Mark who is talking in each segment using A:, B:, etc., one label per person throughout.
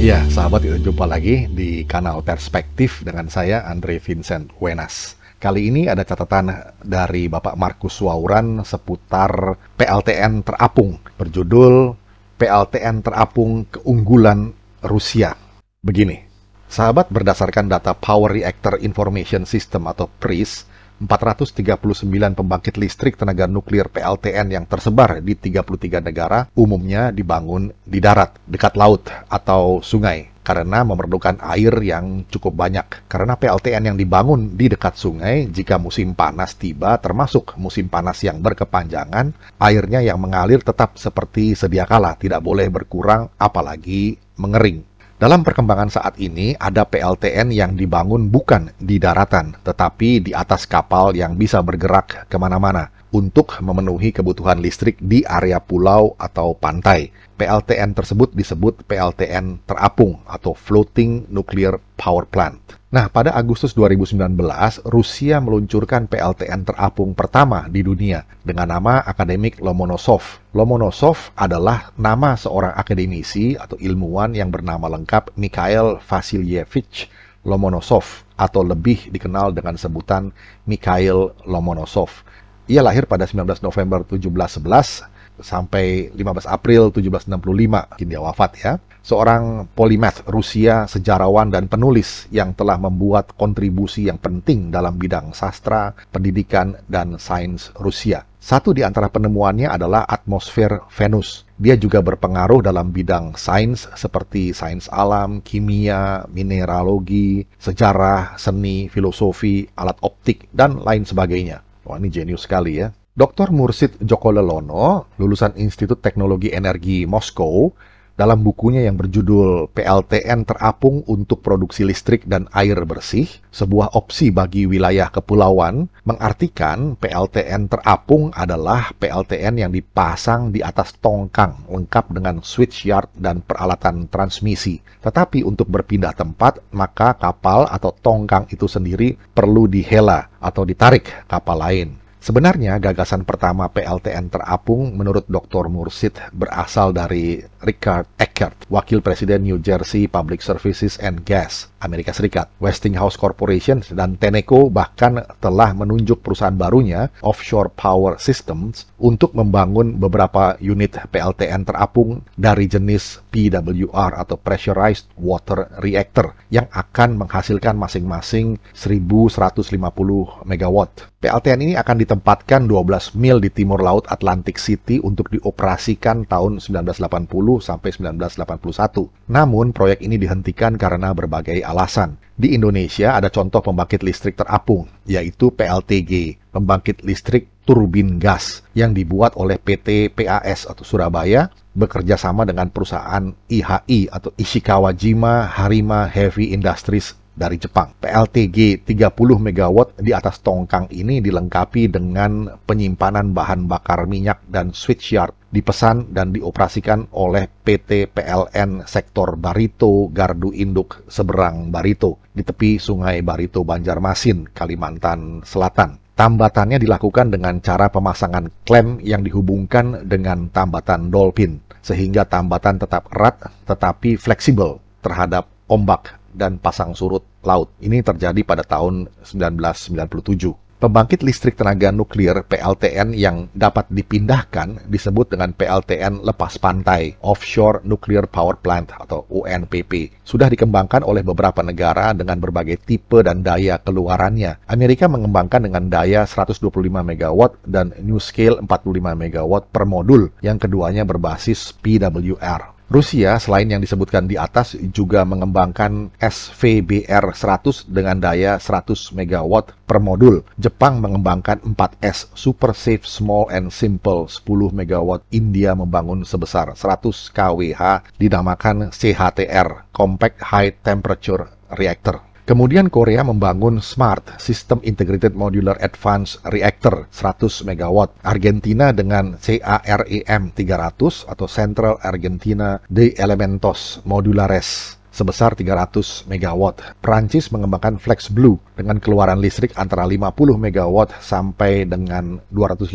A: Ya, sahabat, kita jumpa lagi di kanal Perspektif dengan saya, Andre Vincent Wenas. Kali ini ada catatan dari Bapak Markus Wauran seputar PLTN terapung, berjudul PLTN terapung keunggulan Rusia. Begini, sahabat, berdasarkan data Power Reactor Information System atau PRIS, 439 pembangkit listrik tenaga nuklir PLTN yang tersebar di 33 negara umumnya dibangun di darat, dekat laut atau sungai, karena memerlukan air yang cukup banyak. Karena PLTN yang dibangun di dekat sungai, jika musim panas tiba, termasuk musim panas yang berkepanjangan, airnya yang mengalir tetap seperti sedia kala, tidak boleh berkurang, apalagi mengering. Dalam perkembangan saat ini, ada PLTN yang dibangun bukan di daratan, tetapi di atas kapal yang bisa bergerak kemana-mana untuk memenuhi kebutuhan listrik di area pulau atau pantai. PLTN tersebut disebut PLTN terapung atau Floating Nuclear Power Plant. Nah, pada Agustus 2019, Rusia meluncurkan PLTN terapung pertama di dunia dengan nama akademik Lomonosov. Lomonosov adalah nama seorang akademisi atau ilmuwan yang bernama lengkap Mikhail Vasilyevich Lomonosov atau lebih dikenal dengan sebutan Mikhail Lomonosov. Ia lahir pada 19 November 1711 sampai 15 April 1765, dia wafat ya. Seorang polimath Rusia, sejarawan dan penulis yang telah membuat kontribusi yang penting dalam bidang sastra, pendidikan, dan sains Rusia. Satu di antara penemuannya adalah atmosfer Venus. Dia juga berpengaruh dalam bidang sains seperti sains alam, kimia, mineralogi, sejarah, seni, filosofi, alat optik, dan lain sebagainya. Wah, ini jenius sekali ya. Dr. Mursid Djokolelono, lulusan Institut Teknologi Energi Moskow, dalam bukunya yang berjudul PLTN terapung untuk produksi listrik dan air bersih, sebuah opsi bagi wilayah kepulauan, mengartikan PLTN terapung adalah PLTN yang dipasang di atas tongkang, lengkap dengan switchyard dan peralatan transmisi. Tetapi untuk berpindah tempat, maka kapal atau tongkang itu sendiri perlu dihela atau ditarik kapal lain. Sebenarnya gagasan pertama PLTN terapung menurut Dr. Mursid berasal dari Richard Eckert, wakil presiden New Jersey Public Services and Gas, Amerika Serikat. Westinghouse Corporation dan Tenneco bahkan telah menunjuk perusahaan barunya, Offshore Power Systems, untuk membangun beberapa unit PLTN terapung dari jenis PWR atau Pressurized Water Reactor yang akan menghasilkan masing-masing 1.150 MW. PLTN ini akan ditempatkan 12 mil di timur laut Atlantic City untuk dioperasikan tahun 1980 sampai 1981. Namun, proyek ini dihentikan karena berbagai alasan. Di Indonesia ada contoh pembangkit listrik terapung, yaitu PLTG, pembangkit listrik turbin gas, yang dibuat oleh PT PAS atau Surabaya, bekerja sama dengan perusahaan IHI atau Ishikawa Jima Harima Heavy Industries dari Jepang. PLTG 30 MW di atas tongkang ini dilengkapi dengan penyimpanan bahan bakar minyak dan switchyard, dipesan dan dioperasikan oleh PT PLN Sektor Barito Gardu Induk Seberang Barito di tepi Sungai Barito Banjarmasin, Kalimantan Selatan. Tambatannya dilakukan dengan cara pemasangan klem yang dihubungkan dengan tambatan dolphin, sehingga tambatan tetap erat tetapi fleksibel terhadap ombak dan pasang surut laut. Ini terjadi pada tahun 1997. Pembangkit listrik tenaga nuklir PLTN yang dapat dipindahkan disebut dengan PLTN lepas pantai, Offshore Nuclear Power Plant atau ONPP. Sudah dikembangkan oleh beberapa negara dengan berbagai tipe dan daya keluarannya. Amerika mengembangkan dengan daya 125 MW dan NuScale 45 MW per modul, yang keduanya berbasis PWR. Rusia, selain yang disebutkan di atas, juga mengembangkan SVBR-100 dengan daya 100 MW per modul. Jepang mengembangkan 4S Super Safe Small and Simple 10 MW. India membangun sebesar 100 kWh dinamakan CHTR, Compact High Temperature Reactor. Kemudian Korea membangun SMART, System Integrated Modular Advanced Reactor, 100 MW. Argentina dengan CAREM 300 atau Central Argentina de Elementos Modulares, sebesar 300 MW. Prancis mengembangkan FlexBlue dengan keluaran listrik antara 50 MW sampai dengan 250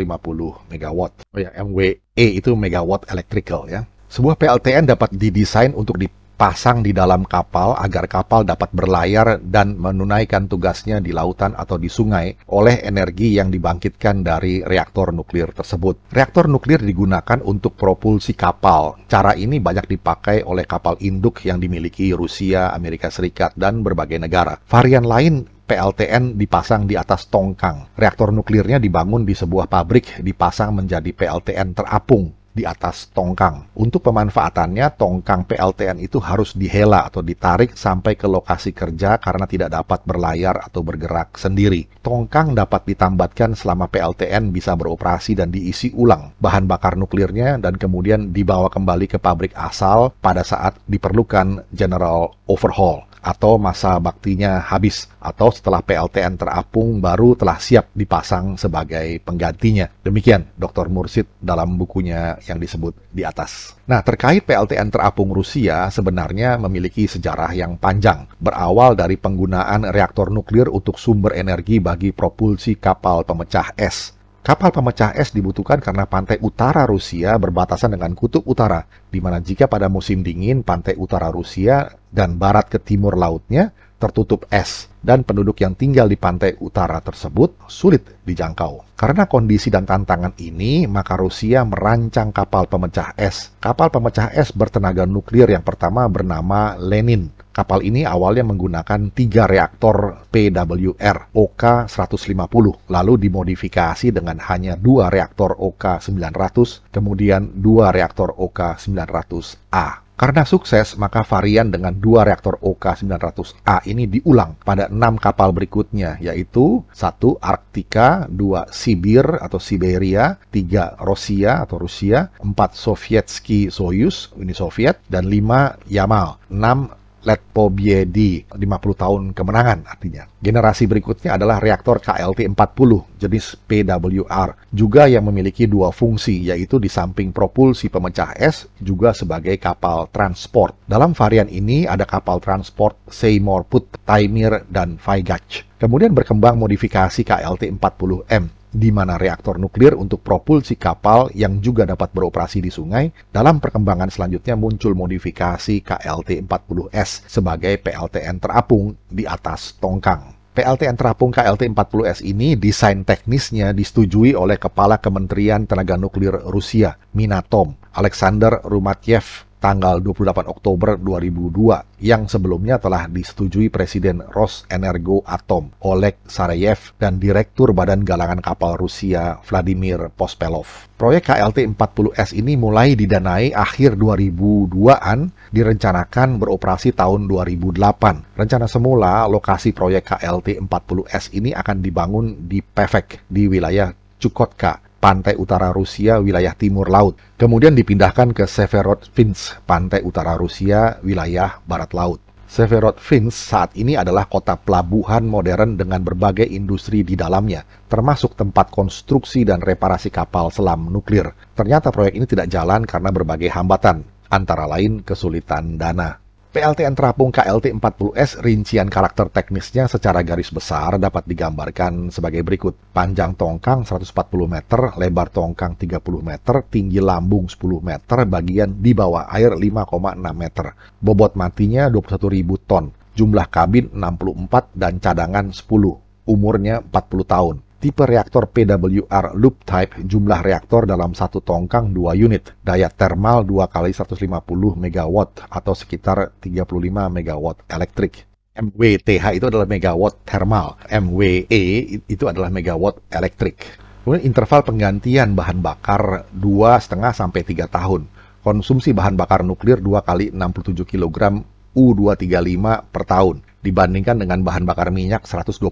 A: MW. Oh ya, MWE itu megawatt electrical ya. Sebuah PLTN dapat didesain untuk dipasang di dalam kapal agar kapal dapat berlayar dan menunaikan tugasnya di lautan atau di sungai oleh energi yang dibangkitkan dari reaktor nuklir tersebut. Reaktor nuklir digunakan untuk propulsi kapal. Cara ini banyak dipakai oleh kapal induk yang dimiliki Rusia, Amerika Serikat, dan berbagai negara. Varian lain PLTN dipasang di atas tongkang. Reaktor nuklirnya dibangun di sebuah pabrik, dipasang menjadi PLTN terapung di atas tongkang. Untuk pemanfaatannya, tongkang PLTN itu harus dihela atau ditarik sampai ke lokasi kerja karena tidak dapat berlayar atau bergerak sendiri. Tongkang dapat ditambatkan selama PLTN bisa beroperasi dan diisi ulang bahan bakar nuklirnya dan kemudian dibawa kembali ke pabrik asal pada saat diperlukan general overhaul atau masa baktinya habis, atau setelah PLTN terapung baru telah siap dipasang sebagai penggantinya. Demikian Dr. Mursid dalam bukunya yang disebut di atas. Nah, terkait PLTN terapung Rusia sebenarnya memiliki sejarah yang panjang, berawal dari penggunaan reaktor nuklir untuk sumber energi bagi propulsi kapal pemecah es. Kapal pemecah es dibutuhkan karena pantai utara Rusia berbatasan dengan kutub utara, di mana jika pada musim dingin pantai utara Rusia dan barat ke timur lautnya tertutup es, dan penduduk yang tinggal di pantai utara tersebut sulit dijangkau. Karena kondisi dan tantangan ini, maka Rusia merancang kapal pemecah es. Kapal pemecah es bertenaga nuklir yang pertama bernama Lenin. Kapal ini awalnya menggunakan 3 reaktor PWR OK-150, lalu dimodifikasi dengan hanya 2 reaktor OK-900, kemudian 2 reaktor OK-900A. Karena sukses, maka varian dengan 2 reaktor OK-900A ini diulang pada 6 kapal berikutnya, yaitu 1 Arktika, 2 Sibir atau Siberia, 3 Rosia atau Rusia, 4 Sovietski Soyuz, Uni Soviet, dan 5 Yamal, 6 Letpobiedi, 50 tahun kemenangan artinya. Generasi berikutnya adalah reaktor KLT-40 jenis PWR, juga yang memiliki 2 fungsi, yaitu di samping propulsi pemecah es, juga sebagai kapal transport. Dalam varian ini ada kapal transport Seymour Put, Taimyr, dan Vaygach. Kemudian berkembang modifikasi KLT-40M, di mana reaktor nuklir untuk propulsi kapal yang juga dapat beroperasi di sungai. Dalam perkembangan selanjutnya muncul modifikasi KLT-40S sebagai PLTN terapung di atas tongkang. PLTN terapung KLT-40S ini desain teknisnya disetujui oleh Kepala Kementerian Tenaga Nuklir Rusia, Minatom, Alexander Rumatyev, tanggal 28 Oktober 2002, yang sebelumnya telah disetujui Presiden Rosenergoatom Oleg Sareyev dan Direktur Badan Galangan Kapal Rusia Vladimir Pospelov. Proyek KLT-40S ini mulai didanai akhir 2002-an, direncanakan beroperasi tahun 2008. Rencana semula lokasi proyek KLT-40S ini akan dibangun di Pevek di wilayah Chukotka, pantai utara Rusia, wilayah timur laut. Kemudian dipindahkan ke Severodvinsk, pantai utara Rusia, wilayah barat laut. Severodvinsk saat ini adalah kota pelabuhan modern dengan berbagai industri di dalamnya, termasuk tempat konstruksi dan reparasi kapal selam nuklir. Ternyata proyek ini tidak jalan karena berbagai hambatan, antara lain kesulitan dana. PLTN terapung KLT-40S, rincian karakter teknisnya secara garis besar dapat digambarkan sebagai berikut. Panjang tongkang 140 meter, lebar tongkang 30 meter, tinggi lambung 10 meter, bagian di bawah air 5,6 meter. Bobot matinya 21.000 ton, jumlah kabin 64 dan cadangan 10, umurnya 40 tahun. Tipe reaktor PWR loop type, jumlah reaktor dalam satu tongkang 2 unit, daya termal 2 kali 150 MW atau sekitar 35 MW elektrik. MWTH itu adalah megawatt thermal, MWE itu adalah megawatt elektrik. Kemudian interval penggantian bahan bakar 2,5 sampai 3 tahun. Konsumsi bahan bakar nuklir 2 kali 67 kg U-235 per tahun, dibandingkan dengan bahan bakar minyak 120.000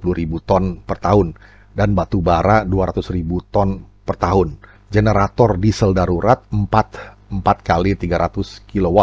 A: ton per tahun, dan batu bara 200.000 ton per tahun. Generator diesel darurat 4 kali 300 kW.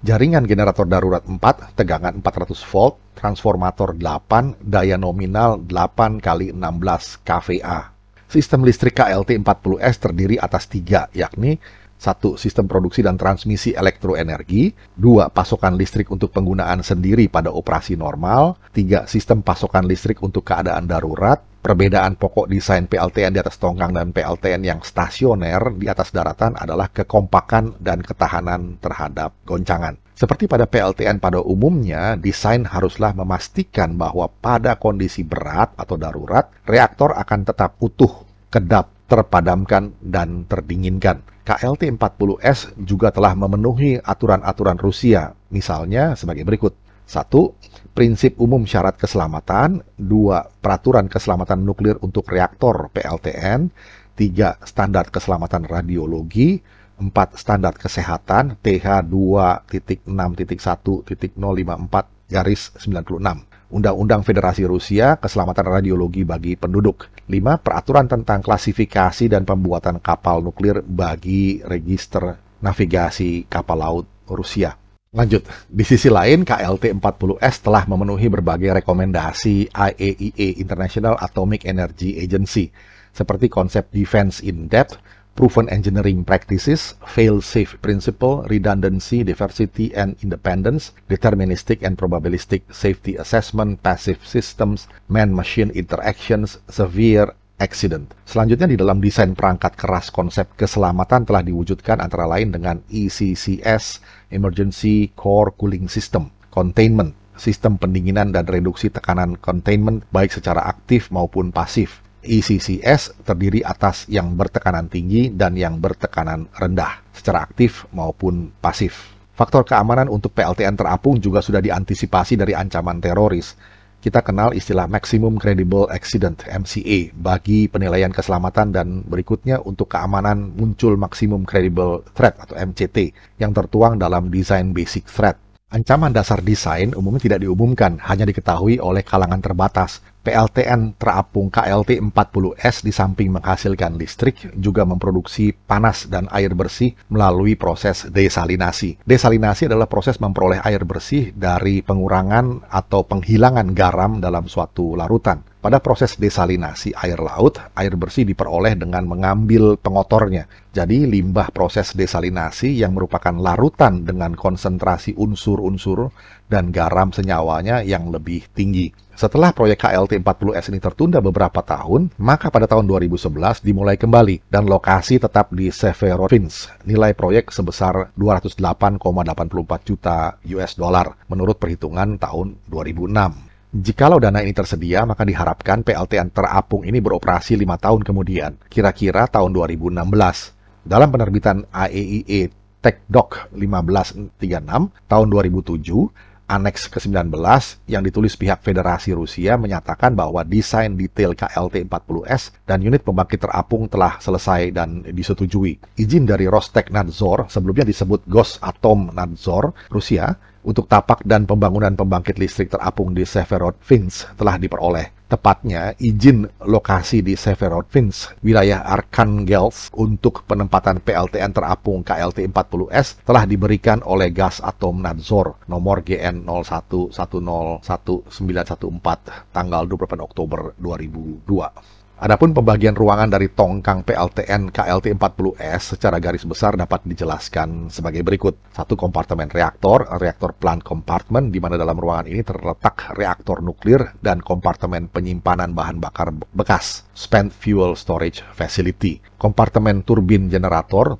A: Jaringan generator darurat 4, tegangan 400 volt, transformator 8, daya nominal 8 kali 16 kVA. Sistem listrik KLT-40S terdiri atas 3, yakni 1. Sistem produksi dan transmisi elektroenergi. 2. Pasokan listrik untuk penggunaan sendiri pada operasi normal. 3. Sistem pasokan listrik untuk keadaan darurat. Perbedaan pokok desain PLTN di atas tongkang dan PLTN yang stasioner di atas daratan adalah kekompakan dan ketahanan terhadap goncangan. Seperti pada PLTN pada umumnya, desain haruslah memastikan bahwa pada kondisi berat atau darurat, reaktor akan tetap utuh, kedap, terpadamkan, dan terdinginkan. KLT-40S juga telah memenuhi aturan-aturan Rusia, misalnya sebagai berikut. 1. Prinsip umum syarat keselamatan. 2. Peraturan keselamatan nuklir untuk reaktor PLTN. 3. Standar keselamatan radiologi. 4. Standar kesehatan TH 2.6.1.054-96. Undang-Undang Federasi Rusia Keselamatan Radiologi bagi Penduduk. 5. Peraturan tentang klasifikasi dan pembuatan kapal nuklir bagi Register Navigasi Kapal Laut Rusia. Lanjut, di sisi lain KLT-40S telah memenuhi berbagai rekomendasi IAEA International Atomic Energy Agency seperti konsep Defense in Depth, Proven Engineering Practices, Fail-Safe Principle, Redundancy, Diversity and Independence, Deterministic and Probabilistic Safety Assessment, Passive Systems, Man-Machine Interactions, Severe Accident. Selanjutnya di dalam desain perangkat keras konsep keselamatan telah diwujudkan antara lain dengan ECCS, Emergency Core Cooling System, Containment, sistem pendinginan dan reduksi tekanan containment baik secara aktif maupun pasif. ECCS terdiri atas yang bertekanan tinggi dan yang bertekanan rendah, secara aktif maupun pasif. Faktor keamanan untuk PLTN terapung juga sudah diantisipasi dari ancaman teroris. Kita kenal istilah Maximum Credible Accident, MCA, bagi penilaian keselamatan dan berikutnya untuk keamanan muncul Maximum Credible Threat atau MCT yang tertuang dalam Design Basic Threat. Ancaman dasar desain umumnya tidak diumumkan, hanya diketahui oleh kalangan terbatas. PLTN terapung KLT-40S di samping menghasilkan listrik, juga memproduksi panas dan air bersih melalui proses desalinasi. Desalinasi adalah proses memperoleh air bersih dari pengurangan atau penghilangan garam dalam suatu larutan. Pada proses desalinasi air laut, air bersih diperoleh dengan mengambil pengotornya. Jadi limbah proses desalinasi yang merupakan larutan dengan konsentrasi unsur-unsur dan garam senyawanya yang lebih tinggi. Setelah proyek KLT-40S ini tertunda beberapa tahun, maka pada tahun 2011 dimulai kembali dan lokasi tetap di Severodvinsk. Nilai proyek sebesar 208,84 juta US dollar menurut perhitungan tahun 2006. Jikalau dana ini tersedia, maka diharapkan PLTN terapung ini beroperasi 5 tahun kemudian, kira-kira tahun 2016. Dalam penerbitan IAEA TechDoc 1536 tahun 2007, Aneks ke-19 yang ditulis pihak Federasi Rusia menyatakan bahwa desain detail KLT-40S dan unit pembangkit terapung telah selesai dan disetujui. Izin dari Rostekhnadzor, sebelumnya disebut Gosatomnadzor, Rusia, untuk tapak dan pembangunan pembangkit listrik terapung di Severodvinsk telah diperoleh. Tepatnya, izin lokasi di Severodvinsk, wilayah Arkhangelsk untuk penempatan PLTN terapung KLT-40S telah diberikan oleh Gosatomnadzor nomor GN 01101914 tanggal 28 Oktober 2002. Adapun pembagian ruangan dari tongkang PLTN KLT-40S secara garis besar dapat dijelaskan sebagai berikut. 1. Kompartemen reaktor, reaktor plant compartment, di mana dalam ruangan ini terletak reaktor nuklir dan kompartemen penyimpanan bahan bakar bekas, spent fuel storage facility. Kompartemen turbin generator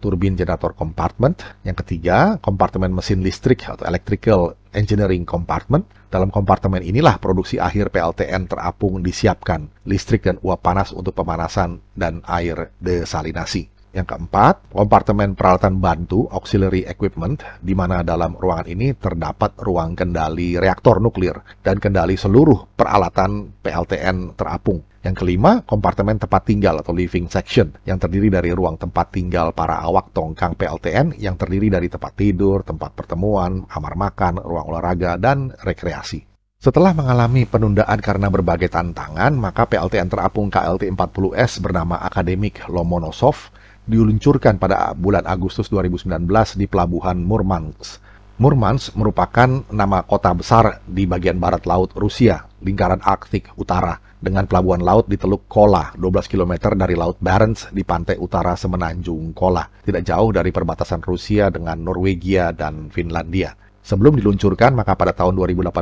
A: compartment. Yang ketiga, kompartemen mesin listrik atau electrical engineering compartment. Dalam kompartemen inilah produksi akhir PLTN terapung disiapkan, listrik dan uap panas untuk pemanasan dan air desalinasi. Yang keempat, kompartemen peralatan bantu, auxiliary equipment, di mana dalam ruangan ini terdapat ruang kendali reaktor nuklir dan kendali seluruh peralatan PLTN terapung. Yang kelima, kompartemen tempat tinggal atau living section, yang terdiri dari ruang tempat tinggal para awak tongkang PLTN, yang terdiri dari tempat tidur, tempat pertemuan, kamar makan, ruang olahraga, dan rekreasi. Setelah mengalami penundaan karena berbagai tantangan, maka PLTN terapung KLT-40S bernama Akademik Lomonosov diluncurkan pada bulan Agustus 2019 di Pelabuhan Murmansk. Murmansk merupakan nama kota besar di bagian barat laut Rusia, lingkaran Arktik Utara, dengan pelabuhan laut di Teluk Kola, 12 km dari Laut Barents di pantai utara semenanjung Kola, tidak jauh dari perbatasan Rusia dengan Norwegia dan Finlandia. Sebelum diluncurkan, maka pada tahun 2018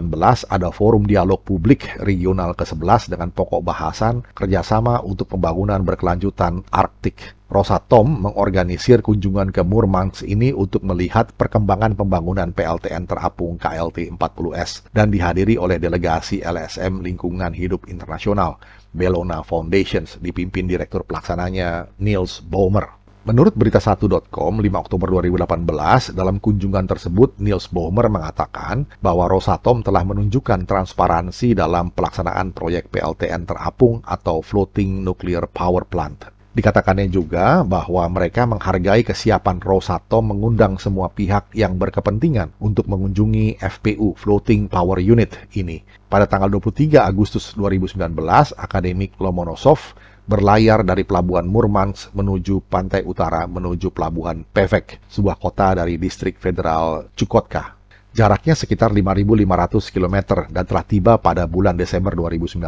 A: ada Forum Dialog Publik Regional ke-11 dengan pokok bahasan kerjasama untuk pembangunan berkelanjutan Arktik. Rosatom mengorganisir kunjungan ke Murmansk ini untuk melihat perkembangan pembangunan PLTN terapung KLT-40S dan dihadiri oleh delegasi LSM Lingkungan Hidup Internasional, Bellona Foundations, dipimpin Direktur Pelaksananya Niels Bohmer. Menurut berita1.com, 5 Oktober 2018, dalam kunjungan tersebut, Niels Bohmer mengatakan bahwa Rosatom telah menunjukkan transparansi dalam pelaksanaan proyek PLTN terapung atau Floating Nuclear Power Plant. Dikatakannya juga bahwa mereka menghargai kesiapan Rosatom mengundang semua pihak yang berkepentingan untuk mengunjungi FPU Floating Power Unit ini. Pada tanggal 23 Agustus 2019, akademik Lomonosov berlayar dari Pelabuhan Murmansk menuju pantai utara menuju Pelabuhan Pevek, sebuah kota dari distrik federal Chukotka. Jaraknya sekitar 5.500 km dan telah tiba pada bulan Desember 2019.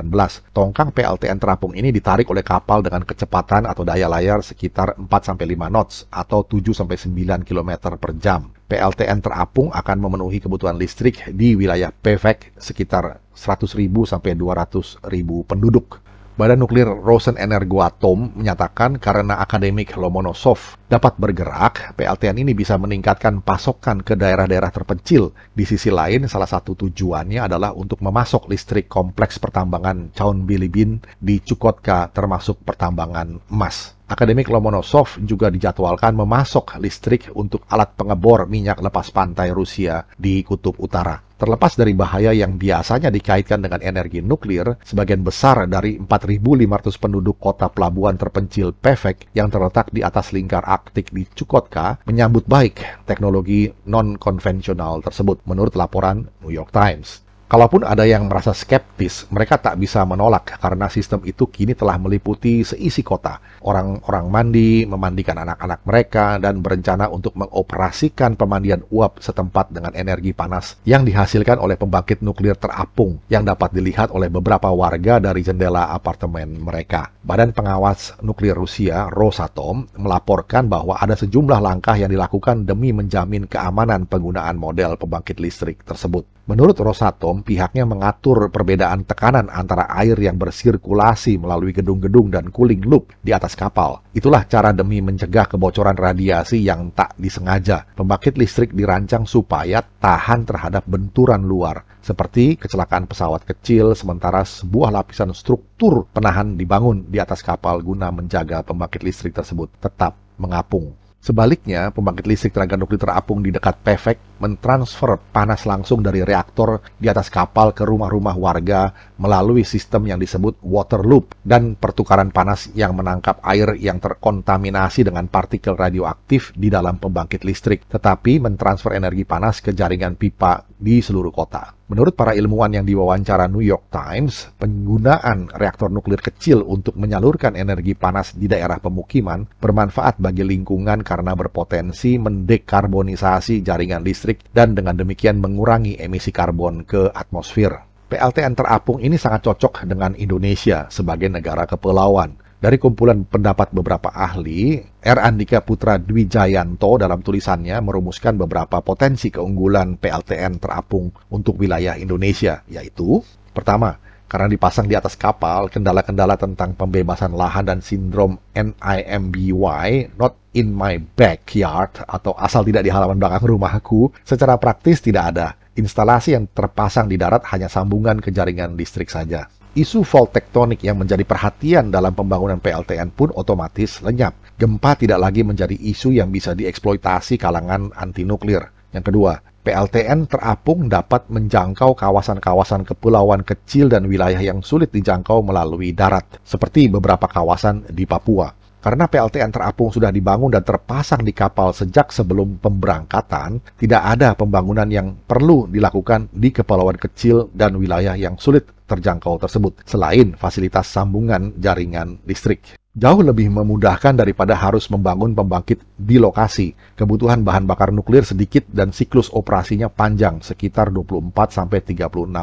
A: Tongkang PLTN terapung ini ditarik oleh kapal dengan kecepatan atau daya layar sekitar 4-5 knots atau 7-9 km per jam. PLTN terapung akan memenuhi kebutuhan listrik di wilayah Pevek sekitar 100.000 sampai 200.000 penduduk. Badan Nuklir Rosenenergoatom menyatakan karena akademik Lomonosov dapat bergerak, PLTN ini bisa meningkatkan pasokan ke daerah-daerah terpencil. Di sisi lain, salah satu tujuannya adalah untuk memasok listrik kompleks pertambangan Chaunbilibin di Chukotka termasuk pertambangan emas. Akademik Lomonosov juga dijadwalkan memasok listrik untuk alat pengebor minyak lepas pantai Rusia di Kutub Utara. Terlepas dari bahaya yang biasanya dikaitkan dengan energi nuklir, sebagian besar dari 4.500 penduduk kota pelabuhan terpencil Pevek yang terletak di atas lingkar Arktik di Chukotka menyambut baik teknologi non-konvensional tersebut, menurut laporan New York Times. Kalaupun ada yang merasa skeptis, mereka tak bisa menolak karena sistem itu kini telah meliputi seisi kota. Orang-orang mandi, memandikan anak-anak mereka, dan berencana untuk mengoperasikan pemandian uap setempat dengan energi panas yang dihasilkan oleh pembangkit nuklir terapung yang dapat dilihat oleh beberapa warga dari jendela apartemen mereka. Badan Pengawas Nuklir Rusia, Rosatom, melaporkan bahwa ada sejumlah langkah yang dilakukan demi menjamin keamanan penggunaan model pembangkit listrik tersebut. Menurut Rosatom, pihaknya mengatur perbedaan tekanan antara air yang bersirkulasi melalui gedung-gedung dan cooling loop di atas kapal. Itulah cara demi mencegah kebocoran radiasi yang tak disengaja. Pembangkit listrik dirancang supaya tahan terhadap benturan luar, seperti kecelakaan pesawat kecil, sementara sebuah lapisan struktur penahan dibangun di atas kapal guna menjaga pembangkit listrik tersebut tetap mengapung. Sebaliknya, pembangkit listrik tenaga nuklir terapung di dekat Pevek mentransfer panas langsung dari reaktor di atas kapal ke rumah-rumah warga melalui sistem yang disebut water loop dan pertukaran panas yang menangkap air yang terkontaminasi dengan partikel radioaktif di dalam pembangkit listrik, tetapi mentransfer energi panas ke jaringan pipa di seluruh kota. Menurut para ilmuwan yang diwawancara New York Times, penggunaan reaktor nuklir kecil untuk menyalurkan energi panas di daerah pemukiman bermanfaat bagi lingkungan karena berpotensi mendekarbonisasi jaringan listrik dan dengan demikian mengurangi emisi karbon ke atmosfer. PLTN terapung ini sangat cocok dengan Indonesia sebagai negara kepulauan. Dari kumpulan pendapat beberapa ahli, R. Andika Putra Dwijayanto dalam tulisannya merumuskan beberapa potensi keunggulan PLTN terapung untuk wilayah Indonesia, yaitu: pertama, karena dipasang di atas kapal, kendala-kendala tentang pembebasan lahan dan sindrom NIMBY, not in my backyard, atau asal tidak di halaman belakang rumahku, secara praktis tidak ada. Instalasi yang terpasang di darat hanya sambungan ke jaringan listrik saja. Isu fault tektonik yang menjadi perhatian dalam pembangunan PLTN pun otomatis lenyap. Gempa tidak lagi menjadi isu yang bisa dieksploitasi kalangan anti-nuklir. Yang kedua, PLTN terapung dapat menjangkau kawasan-kawasan kepulauan kecil dan wilayah yang sulit dijangkau melalui darat, seperti beberapa kawasan di Papua. Karena PLTN terapung sudah dibangun dan terpasang di kapal sejak sebelum pemberangkatan, tidak ada pembangunan yang perlu dilakukan di kepulauan kecil dan wilayah yang sulit terjangkau tersebut, selain fasilitas sambungan jaringan listrik. Jauh lebih memudahkan daripada harus membangun pembangkit di lokasi. Kebutuhan bahan bakar nuklir sedikit dan siklus operasinya panjang, sekitar 24-36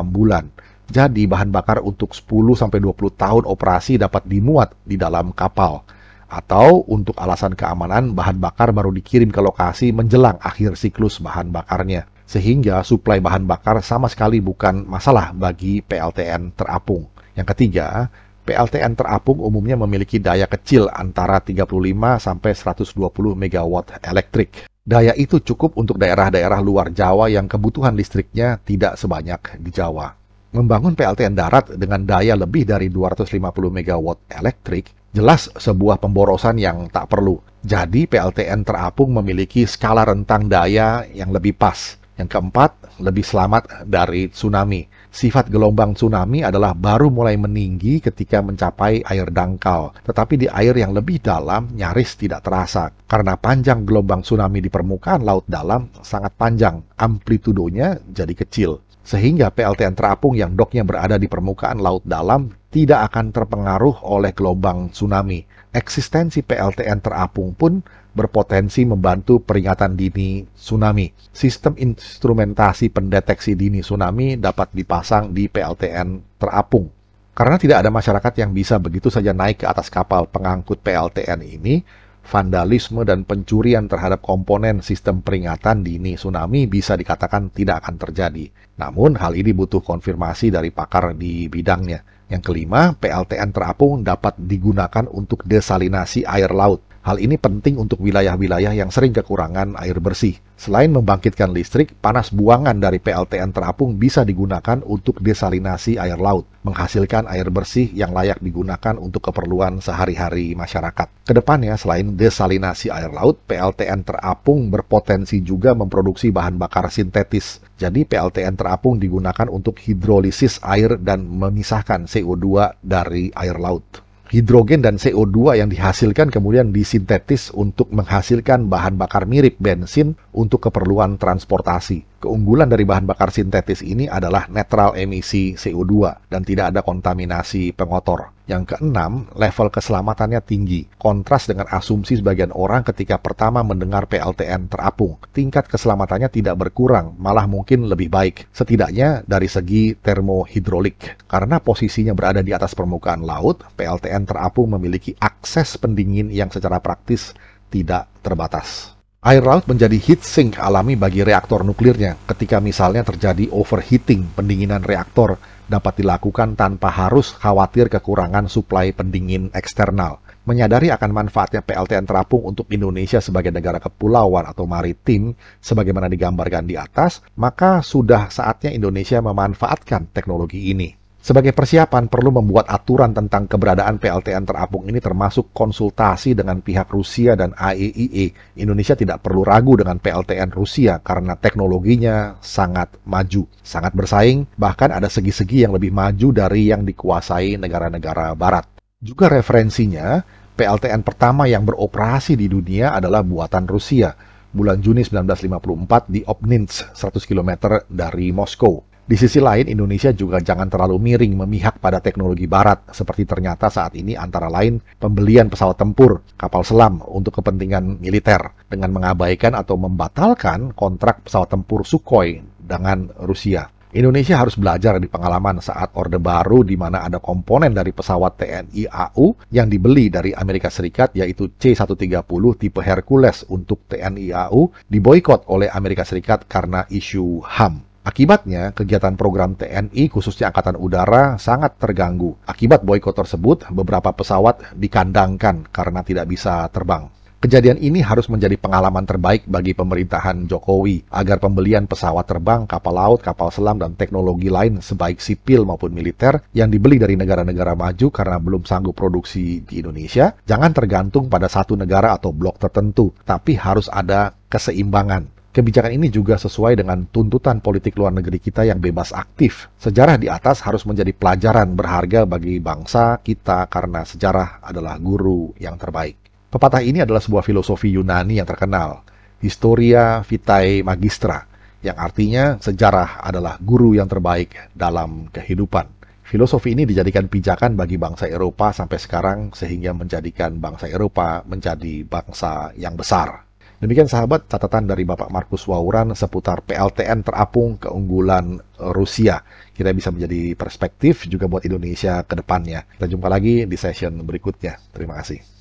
A: bulan. Jadi bahan bakar untuk 10-20 tahun operasi dapat dimuat di dalam kapal. Atau untuk alasan keamanan, bahan bakar baru dikirim ke lokasi menjelang akhir siklus bahan bakarnya. sehingga suplai bahan bakar sama sekali bukan masalah bagi PLTN terapung. Yang ketiga, PLTN terapung umumnya memiliki daya kecil antara 35 sampai 120 MW elektrik. Daya itu cukup untuk daerah-daerah luar Jawa yang kebutuhan listriknya tidak sebanyak di Jawa. Membangun PLTN darat dengan daya lebih dari 250 MW elektrik jelas sebuah pemborosan yang tak perlu. Jadi PLTN terapung memiliki skala rentang daya yang lebih pas. Yang keempat, lebih selamat dari tsunami. Sifat gelombang tsunami adalah baru mulai meninggi ketika mencapai air dangkal. Tetapi di air yang lebih dalam nyaris tidak terasa. Karena panjang gelombang tsunami di permukaan laut dalam sangat panjang, amplitudonya jadi kecil. Sehingga PLTN terapung yang doknya berada di permukaan laut dalam tidak akan terpengaruh oleh gelombang tsunami. Eksistensi PLTN terapung pun berpotensi membantu peringatan dini tsunami. Sistem instrumentasi pendeteksi dini tsunami dapat dipasang di PLTN terapung. Karena tidak ada masyarakat yang bisa begitu saja naik ke atas kapal pengangkut PLTN ini, vandalisme dan pencurian terhadap komponen sistem peringatan dini tsunami bisa dikatakan tidak akan terjadi. Namun, hal ini butuh konfirmasi dari pakar di bidangnya. Yang kelima, PLTN terapung dapat digunakan untuk desalinasi air laut. Hal ini penting untuk wilayah-wilayah yang sering kekurangan air bersih. Selain membangkitkan listrik, panas buangan dari PLTN terapung bisa digunakan untuk desalinasi air laut, menghasilkan air bersih yang layak digunakan untuk keperluan sehari-hari masyarakat. Kedepannya, selain desalinasi air laut, PLTN terapung berpotensi juga memproduksi bahan bakar sintetis. Jadi PLTN terapung digunakan untuk hidrolisis air dan memisahkan CO2 dari air laut. Hidrogen dan CO2 yang dihasilkan kemudian disintetis untuk menghasilkan bahan bakar mirip bensin untuk keperluan transportasi. Keunggulan dari bahan bakar sintetis ini adalah netral emisi CO2 dan tidak ada kontaminasi pengotor. Yang keenam, level keselamatannya tinggi. Kontras dengan asumsi sebagian orang ketika pertama mendengar PLTN terapung. Tingkat keselamatannya tidak berkurang, malah mungkin lebih baik. Setidaknya dari segi termohidrolik. Karena posisinya berada di atas permukaan laut, PLTN terapung memiliki akses pendingin yang secara praktis tidak terbatas. Air laut menjadi heat sink alami bagi reaktor nuklirnya. Ketika misalnya terjadi overheating, pendinginan reaktor dapat dilakukan tanpa harus khawatir kekurangan suplai pendingin eksternal. Menyadari akan manfaatnya PLTN terapung untuk Indonesia sebagai negara kepulauan atau maritim, sebagaimana digambarkan di atas, maka sudah saatnya Indonesia memanfaatkan teknologi ini. Sebagai persiapan, perlu membuat aturan tentang keberadaan PLTN terapung ini termasuk konsultasi dengan pihak Rusia dan IAEA. Indonesia tidak perlu ragu dengan PLTN Rusia karena teknologinya sangat maju, sangat bersaing, bahkan ada segi-segi yang lebih maju dari yang dikuasai negara-negara barat. Juga referensinya, PLTN pertama yang beroperasi di dunia adalah buatan Rusia, bulan Juni 1954 di Obninsk, 100 km dari Moskow. Di sisi lain, Indonesia juga jangan terlalu miring memihak pada teknologi barat, seperti ternyata saat ini antara lain pembelian pesawat tempur, kapal selam untuk kepentingan militer, dengan mengabaikan atau membatalkan kontrak pesawat tempur Sukhoi dengan Rusia. Indonesia harus belajar di pengalaman saat Orde Baru di mana ada komponen dari pesawat TNI AU yang dibeli dari Amerika Serikat yaitu C-130 tipe Hercules untuk TNI AU diboikot oleh Amerika Serikat karena isu HAM. Akibatnya, kegiatan program TNI khususnya Angkatan Udara sangat terganggu. Akibat boikot tersebut, beberapa pesawat dikandangkan karena tidak bisa terbang. Kejadian ini harus menjadi pengalaman terbaik bagi pemerintahan Jokowi agar pembelian pesawat terbang, kapal laut, kapal selam, dan teknologi lain sebaik sipil maupun militer yang dibeli dari negara-negara maju karena belum sanggup produksi di Indonesia, jangan tergantung pada satu negara atau blok tertentu, tapi harus ada keseimbangan. Kebijakan ini juga sesuai dengan tuntutan politik luar negeri kita yang bebas aktif. Sejarah di atas harus menjadi pelajaran berharga bagi bangsa kita karena sejarah adalah guru yang terbaik. Pepatah ini adalah sebuah filosofi Yunani yang terkenal, Historia Vitae Magistra, yang artinya sejarah adalah guru yang terbaik dalam kehidupan. Filosofi ini dijadikan pijakan bagi bangsa Eropa sampai sekarang sehingga menjadikan bangsa Eropa menjadi bangsa yang besar. Demikian sahabat catatan dari Bapak Markus Wauran seputar PLTN terapung keunggulan Rusia. Kita bisa menjadi perspektif juga buat Indonesia ke depannya. Kita jumpa lagi di session berikutnya. Terima kasih.